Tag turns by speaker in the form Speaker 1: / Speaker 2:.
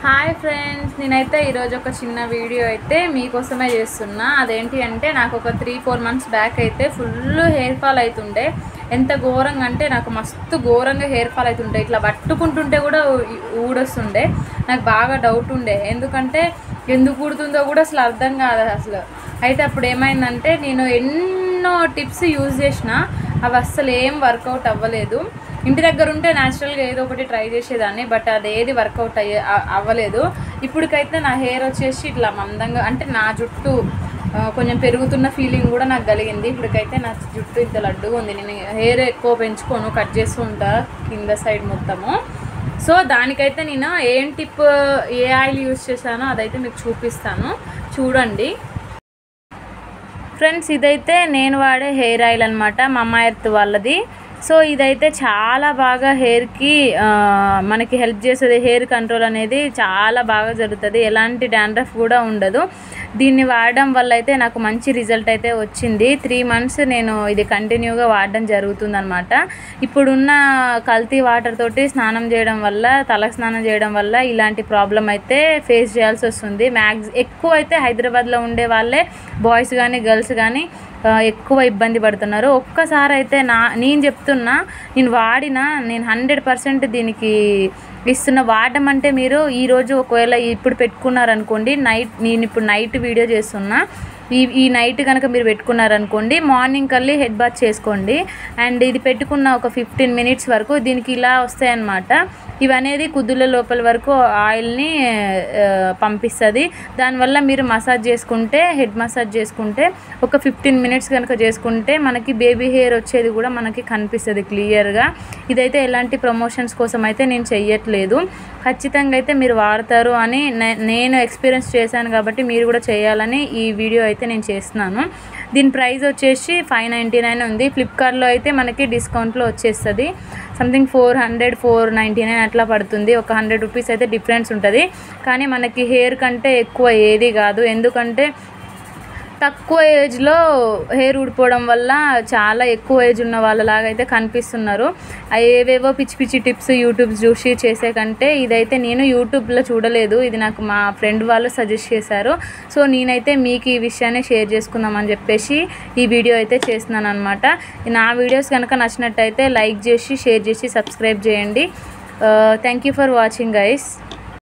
Speaker 1: Hi friends, నేనైతే ఈరోజు ఒక చిన్న వీడియో అయితే మీకోసమే చేస్తున్నా. అదేంటి అంటే నాకు ఒక 3-4 మంత్స్ బ్యాక్ అయితే ఫుల్ హెయిర్ ఫాల్ అవుతుండే. ఎంత ఘోరంగా అంటే నాకు మస్తు ఘోరంగా హెయిర్ ఫాల్ అవుతుండే. ఇట్లా పట్టుకుంటుంటే కూడా ఊడొస్తుండే. నాకు బాగా డౌట్ ఉండే, ఎందుకంటే ఎందుకు ఊడుతుందో కూడా అసలు అర్థం కాదు అసలు. అయితే అప్పుడు ఏమైందంటే నేను ఎన్నో టిప్స్ యూజ్ చేసిన, అవి అస్సలు ఏం వర్కౌట్ అవ్వలేదు. ఇంటి దగ్గర ఉంటే న్యాచురల్గా ఏదో ఒకటి ట్రై చేసేదాన్ని, బట్ అది ఏది వర్కౌట్ అవ్వలేదు. ఇప్పటికైతే నా హెయిర్ వచ్చేసి ఇట్లా మందంగా, అంటే నా జుట్టు కొంచెం పెరుగుతున్న ఫీలింగ్ కూడా నాకు కలిగింది. ఇప్పటికైతే నా జుట్టు ఇంత లడ్డుగా ఉంది. నేను హెయిర్ ఎక్కువ పెంచుకోను, కట్ చేస్తూ ఉంటా కింద సైడ్ మొత్తము. సో దానికైతే నేను ఏం టిప్, ఏ ఆయిల్ యూజ్ చేశానో అదైతే మీకు చూపిస్తాను, చూడండి ఫ్రెండ్స్. ఇదైతే నేను వాడే హెయిర్ ఆయిల్ అనమాట, మమ్మా ఎర్త్ వాళ్ళది. సో ఇదైతే చాలా బాగా హెయిర్కి మనకి హెల్ప్ చేస్తుంది. హెయిర్ కంట్రోల్ అనేది చాలా బాగా జరుగుతుంది, ఎలాంటి డాండ్రఫ్ కూడా ఉండదు. దీన్ని వాడడం వల్ల అయితే నాకు మంచి రిజల్ట్ అయితే వచ్చింది. 3 మంత్స్ నేను ఇది కంటిన్యూగా వాడడం జరుగుతుందనమాట. ఇప్పుడున్న కల్తీ వాటర్ తోటి స్నానం చేయడం వల్ల, తల స్నానం చేయడం వల్ల ఇలాంటి ప్రాబ్లం అయితే ఫేస్ చేయాల్సి వస్తుంది. ఎక్కువ అయితే హైదరాబాద్లో ఉండే వాళ్ళే, బాయ్స్ కానీ గర్ల్స్ కానీ ఎక్కువ ఇబ్బంది పడుతున్నారు. ఒక్కసారి అయితే నేను చెప్తున్నా, నేను 100% దీనికి ఇస్తున్న. వాడమంటే మీరు ఈరోజు ఒకవేళ ఇప్పుడు పెట్టుకున్నారనుకోండి, నేను ఇప్పుడు నైట్ వీడియో చేస్తున్నా, ఈ నైట్ కనుక మీరు పెట్టుకున్నారనుకోండి, మార్నింగ్ కల్లి హెడ్ బాత్ చేసుకోండి. అండ్ ఇది పెట్టుకున్న ఒక 15 మినిట్స్ వరకు దీనికి ఇలా వస్తాయన్నమాట. ఇవనేది కుదుల లోపల వరకు ఆయిల్ని పంపిస్తుంది. దానివల్ల మీరు మసాజ్ చేసుకుంటే, హెడ్ మసాజ్ చేసుకుంటే ఒక 15 మినిట్స్ కనుక చేసుకుంటే మనకి బేబీ హెయిర్ వచ్చేది కూడా మనకి కనిపిస్తుంది క్లియర్గా. ఇదైతే ఎలాంటి ప్రమోషన్స్ కోసం అయితే నేను చెయ్యట్లేదు. ఖచ్చితంగా అయితే మీరు వాడతారు అని నేను ఎక్స్పీరియన్స్ చేశాను, కాబట్టి మీరు కూడా చేయాలని ఈ వీడియో అయితే నేను చేస్తున్నాను. దీని ప్రైస్ వచ్చేసి 599 ఉంది. ఫ్లిప్కార్ట్లో అయితే మనకి డిస్కౌంట్లో వచ్చేస్తుంది. సంథింగ్ 400-499 అట్లా పడుతుంది. ఒక 100 రూపీస్ అయితే డిఫరెన్స్ ఉంటుంది. కానీ మనకి హెయిర్ కంటే ఎక్కువ ఏది కాదు, ఎందుకంటే తక్కువ ఏజ్లో హెయిర్ ఊడిపోవడం వల్ల చాలా ఎక్కువ ఏజ్ ఉన్న వాళ్ళలాగా అయితే కనిపిస్తున్నారు. ఏవేవో పిచ్చి పిచ్చి టిప్స్ యూట్యూబ్ చూసి చేసే కంటే ఇదైతే నేను యూట్యూబ్లో చూడలేదు, ఇది నాకు మా ఫ్రెండ్ వాళ్ళు సజెస్ట్ చేశారు. సో నేనైతే మీకు ఈ విషయాన్ని షేర్ చేసుకుందామని చెప్పేసి ఈ వీడియో అయితే చేస్తున్నాను అనమాట. నా వీడియోస్ కనుక నచ్చినట్టయితే లైక్ చేసి, షేర్ చేసి, సబ్స్క్రైబ్ చేయండి. Thank you for watching guys.